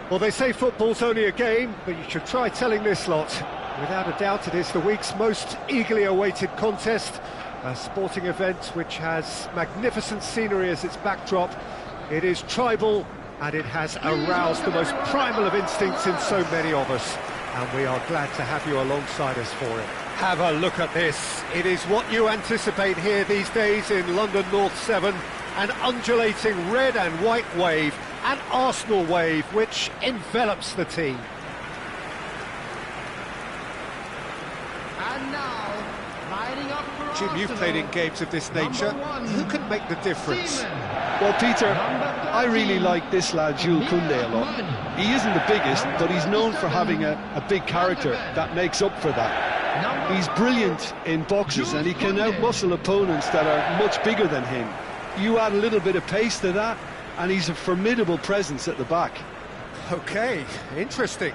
Well, they say football's only a game, but you should try telling this lot. Without a doubt, it is the week's most eagerly awaited contest, a sporting event which has magnificent scenery as its backdrop. It is tribal, and it has aroused the most primal of instincts in so many of us, and we are glad to have you alongside us for it. Have a look at this. It is what you anticipate here these days in London North 7, an undulating red and white wave, an Arsenal wave which envelops the team. And now, lining up for Jim, you've played in games of this nature. Who can make the difference? Well, Peter, I really like this lad, Jules Koundé, a lot. He isn't the biggest, but he's known for having a big character that makes up for that. He's brilliant in boxes, and he can outmuscle opponents that are much bigger than him. You add a little bit of pace to that, and he's a formidable presence at the back. Okay, interesting.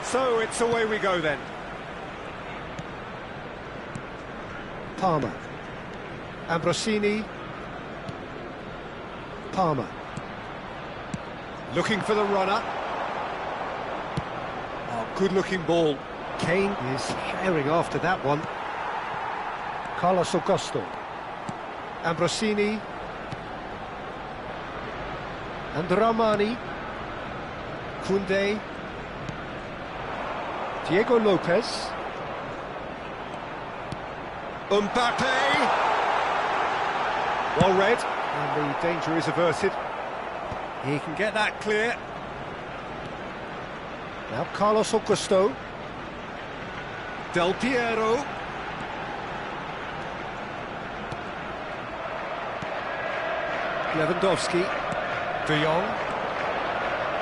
So it's away we go then. Palmer. Ambrosini. Palmer. Looking for the runner. Oh, good-looking ball. Kane is herring after that one. Carlos Augusto. Ambrosini. And Ramani. Koundé. Diego Lopez. Mbappe! Well read, and the danger is averted. He can get that clear. Now Carlos Augusto. Del Piero. Lewandowski. De Jong.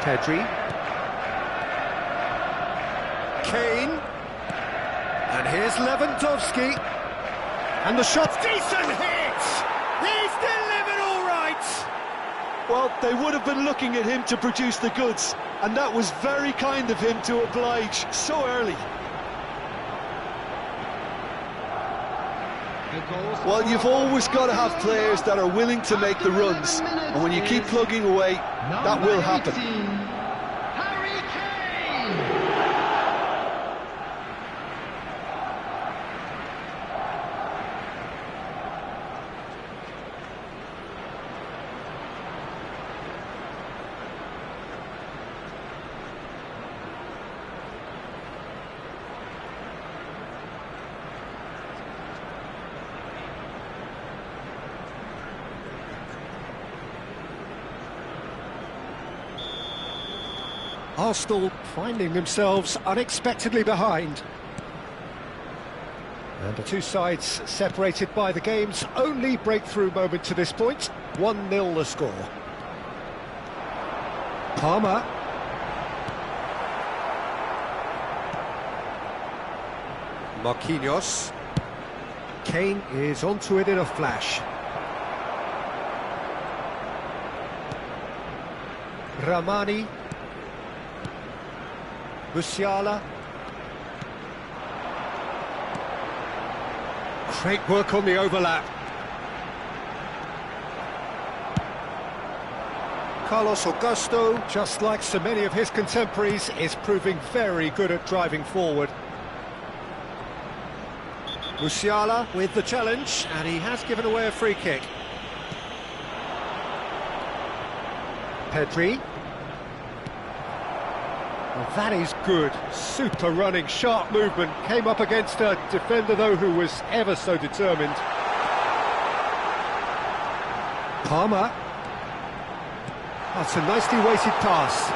Pedri. Kane, and here's Lewandowski, and the shot's decent hit! He's delivered all right! Well, they would have been looking at him to produce the goods, and that was very kind of him to oblige so early. Well, you've always got to have players that are willing to make the runs, and when you keep plugging away, that will happen. Arsenal finding themselves unexpectedly behind. And the two sides separated by the game's only breakthrough moment to this point. 1-0 the score. Palmer. Marquinhos. Kane is onto it in a flash. Ramani. Musiala. Great work on the overlap. Carlos Augusto, just like so many of his contemporaries, is proving very good at driving forward. Musiala with the challenge, and he has given away a free kick. Pedri. Well, that is good. Super running, sharp movement. Came up against a defender, though, who was ever so determined. Palmer. That's a nicely weighted pass.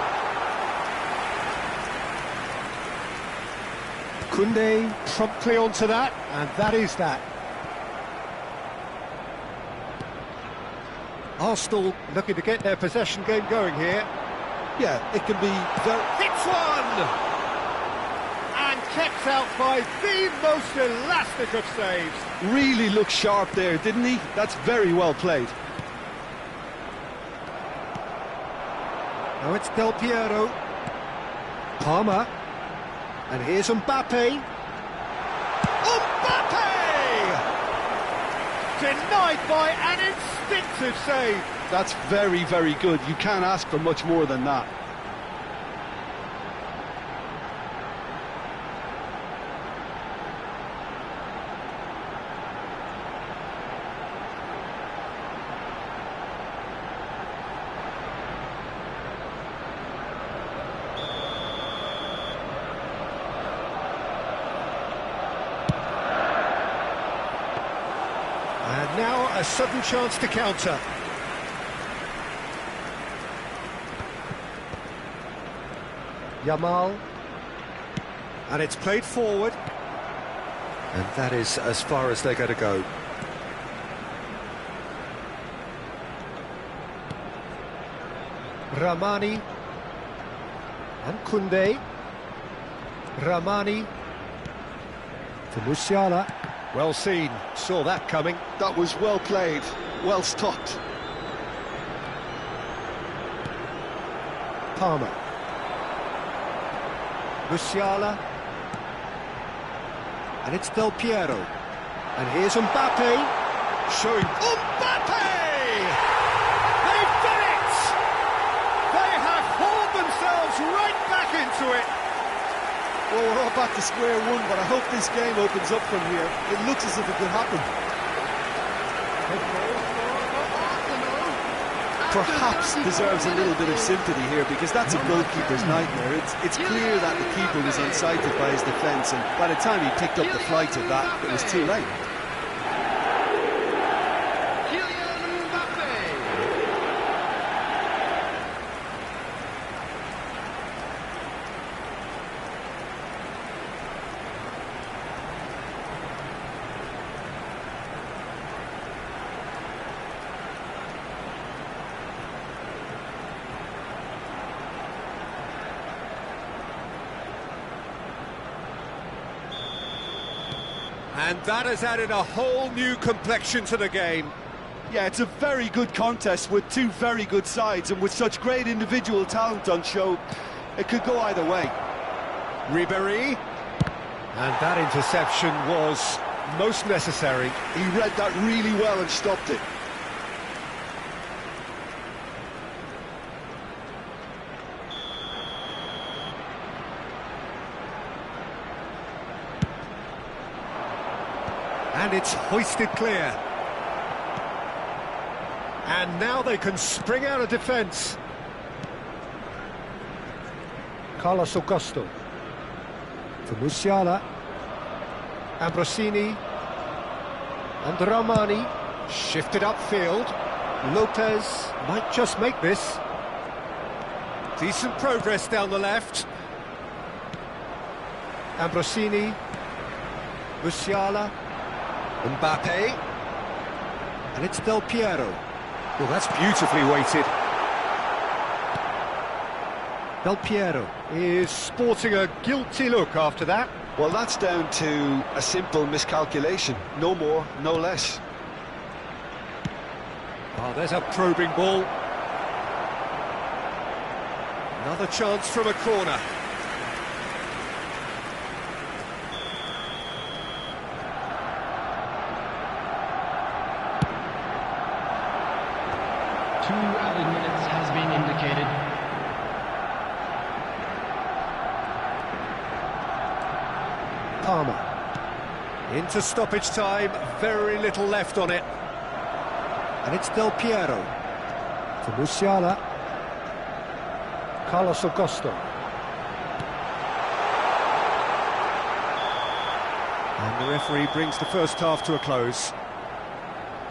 Koundé promptly onto that, and that is that. Arsenal looking to get their possession game going here. Yeah, it can be very... Hits one! And kept out by the most elastic of saves. Really looked sharp there, didn't he? That's very well played. Now it's Del Piero. Palmer. And here's Mbappe. Mbappe! Denied by an instinctive save. That's very, very good. You can't ask for much more than that. And now a sudden chance to counter. Yamal. And it's played forward. And that is as far as they're going to go. Ramani. And Koundé. Ramani. To Musiala. Well seen, saw that coming. That was well played, well stopped. Palmer. Musiala. And it's Del Piero. And here's Mbappe. Showing... Mbappe! They've done it! They have hauled themselves right back into it. Well, we're all back to square one, but I hope this game opens up from here. It looks as if it could happen. Perhaps deserves a little bit of sympathy here, because that's a goalkeeper's nightmare. It's clear that the keeper was unsighted by his defence, and by the time he picked up the flight of that, it was too late. And that has added a whole new complexion to the game. Yeah, it's a very good contest with two very good sides, and with such great individual talent on show, it could go either way. Ribéry. And that interception was most necessary. He read that really well and stopped it. And it's hoisted clear. And now they can spring out of defence. Carlos Augusto. To Musiala. Ambrosini. And Ramani. Shifted upfield. Lopez might just make this. Decent progress down the left. Ambrosini. Musiala. Mbappe. And it's Del Piero. Well, that's beautifully weighted. Del Piero is sporting a guilty look after that. Well, that's down to a simple miscalculation. No more, no less. Oh, there's a probing ball. Another chance from a corner. Two added minutes has been indicated. Palmer. Into stoppage time, very little left on it. And it's Del Piero. To Musiala. Carlos Augusto. And the referee brings the first half to a close.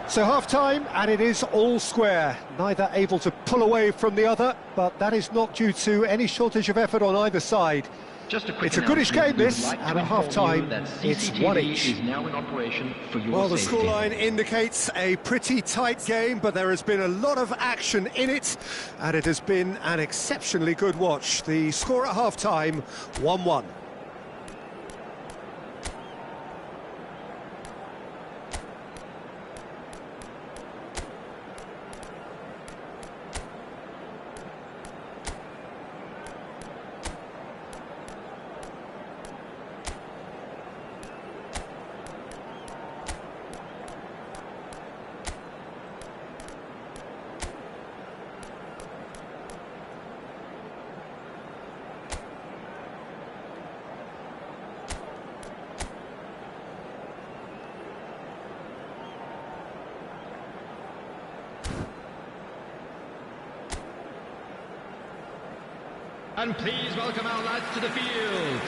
So half-time, and it is all square. Neither able to pull away from the other, but that is not due to any shortage of effort on either side. Just a quick It's a goodish game, announcement. this, We would like and to at inform half-time, you that it's CCTV 1 each. is now in operation for your Well, the safety. scoreline indicates a pretty tight game, but there has been a lot of action in it, and it has been an exceptionally good watch. The score at half-time, 1-1. And please welcome our lads to the field.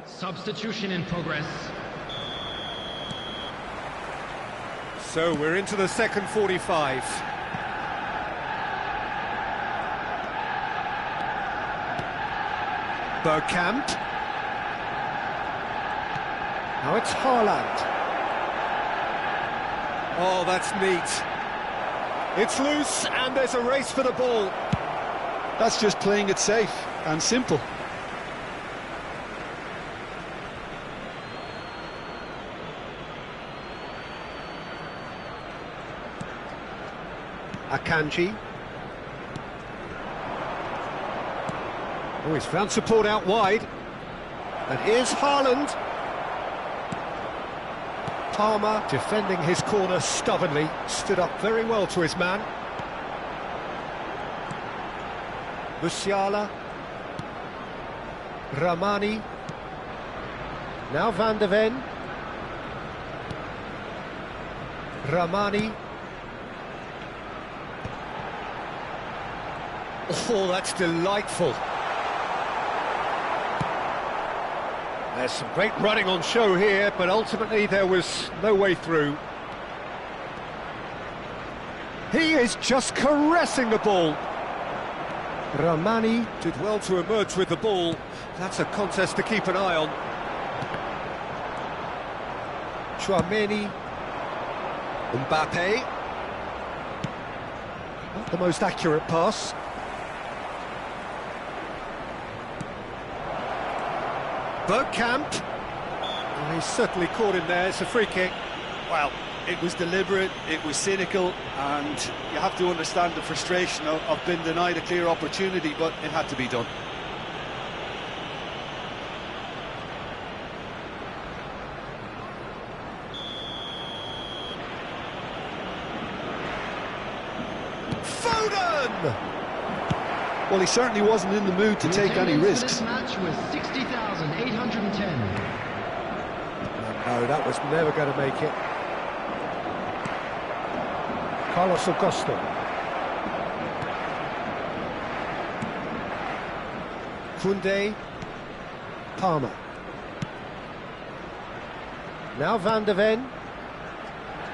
Substitution in progress. So we're into the second 45. Bergkamp. Now it's Haaland. Oh, that's neat. It's loose, and there's a race for the ball. That's just playing it safe and simple. Akanji. Oh, he's found support out wide. And here's Haaland. Palmer defending his corner stubbornly, stood up very well to his man. Musiala. Ramani. Now Van de Ven. Ramani. Oh, that's delightful. There's some great running on show here, but ultimately there was no way through. He is just caressing the ball. Ramani did well to emerge with the ball. That's a contest to keep an eye on. Tchouaméni. Mbappe. Not the most accurate pass. Bergkamp. Oh, he's certainly caught him there. It's a free kick. Well, it was deliberate, it was cynical, and you have to understand the frustration of being denied a clear opportunity, but it had to be done. Foden! Well, he certainly wasn't in the mood to take any risks. This match was 60,810. No, that was never going to make it. Carlos Augusto. Koundé. Palmer. Now Van de Ven.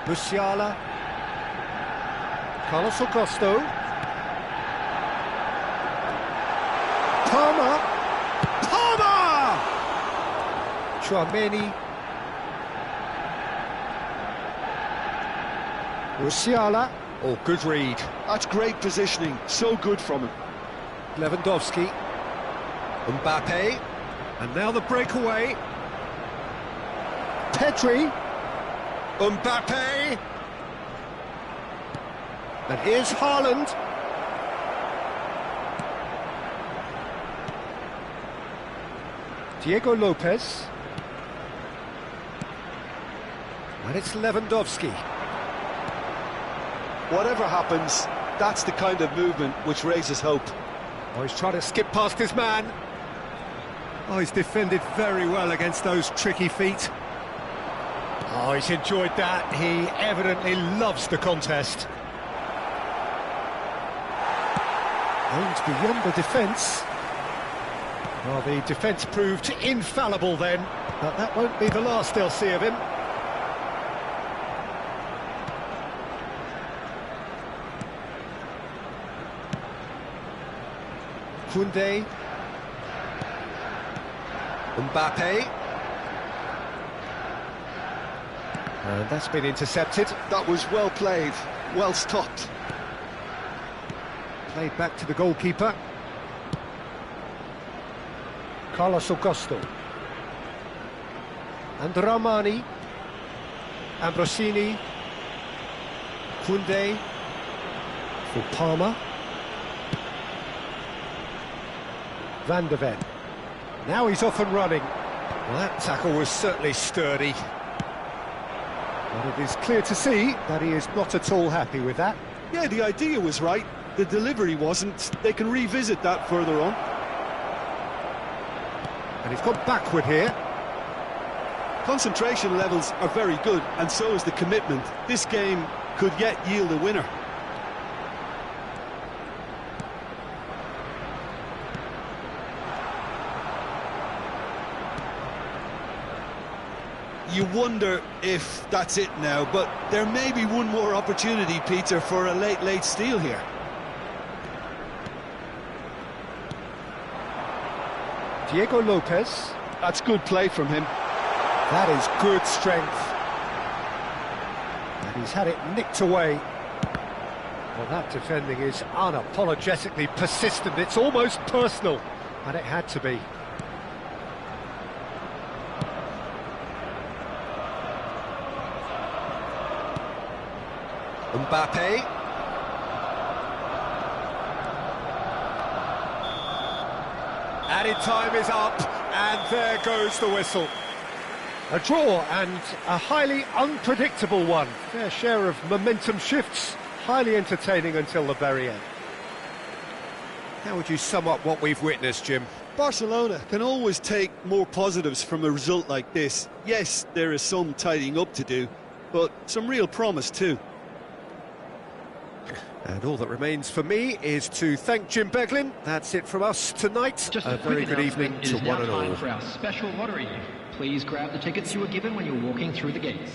Musiala. Carlos Augusto. Palmer. Palmer! Tchouaméni. Musiala. Oh, good read. That's great positioning, so good from him. Lewandowski. Mbappe. And now the breakaway. Pedri. Mbappe. And here's Haaland. Diego Lopez. And it's Lewandowski. Whatever happens, that's the kind of movement which raises hope. Oh, he's trying to skip past his man. Oh, he's defended very well against those tricky feet. Oh, he's enjoyed that. He evidently loves the contest. Aimed beyond the defence. Well, the defence proved infallible then, but that won't be the last they'll see of him. Koundé. Mbappe. And that's been intercepted. That was well played, well stopped. Played back to the goalkeeper. Carlos Augusto. And Ramani. Ambrosini. Koundé. For Palmer. Van de Ven. Now he's off and running. Well, that tackle was certainly sturdy. But it is clear to see that he is not at all happy with that. Yeah, the idea was right. The delivery wasn't. They can revisit that further on. And he's gone backward here. Concentration levels are very good, and so is the commitment. This game could yet yield a winner. You wonder if that's it now, but there may be one more opportunity, Peter, for a late steal here. Diego Lopez. That's good play from him. That is good strength. And he's had it nicked away. Well, that defending is unapologetically persistent. It's almost personal, and it had to be. Mbappe. Added time is up, and there goes the whistle. A draw, and a highly unpredictable one. Fair share of momentum shifts, highly entertaining until the very end. How would you sum up what we've witnessed, Jim? Barcelona can always take more positives from a result like this. Yes, there is some tidying up to do, but some real promise too. And all that remains for me is to thank Jim Beglin. That's it from us tonight. Just a very good evening to one and all. For our special lottery. Please grab the tickets you were given when you were walking through the gates.